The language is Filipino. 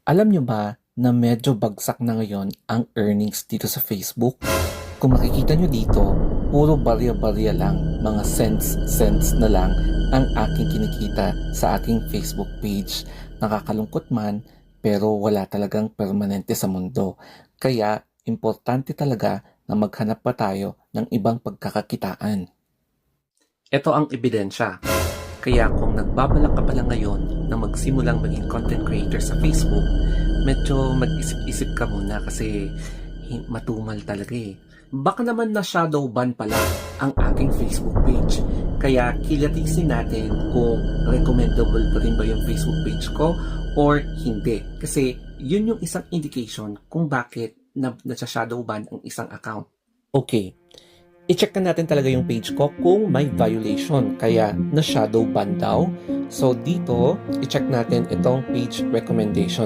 Alam nyo ba na medyo bagsak na ngayon ang earnings dito sa Facebook? Kung makikita nyo dito, puro barya-barya lang, mga cents na lang ang aking kinikita sa ating Facebook page. Nakakalungkot man, pero wala talagang permanente sa mundo. Kaya, importante talaga na maghanap pa tayo ng ibang pagkakakitaan. Ito ang ebidensya. Kaya kung nagbabalak ka pala ngayon na magsimulang maging content creator sa Facebook, medyo mag-isip-isip ka muna kasi matumal talaga eh. Baka naman na shadow ban pala ang aking Facebook page. Kaya kilatisin natin kung recommendable pa rin ba yung Facebook page ko or hindi. Kasi yun yung isang indication kung bakit nasa-shadow ban ang isang account. Okay, i-check na natin talaga yung page ko kung may violation, kaya na shadow ban daw. So dito, i-check natin itong page recommendation.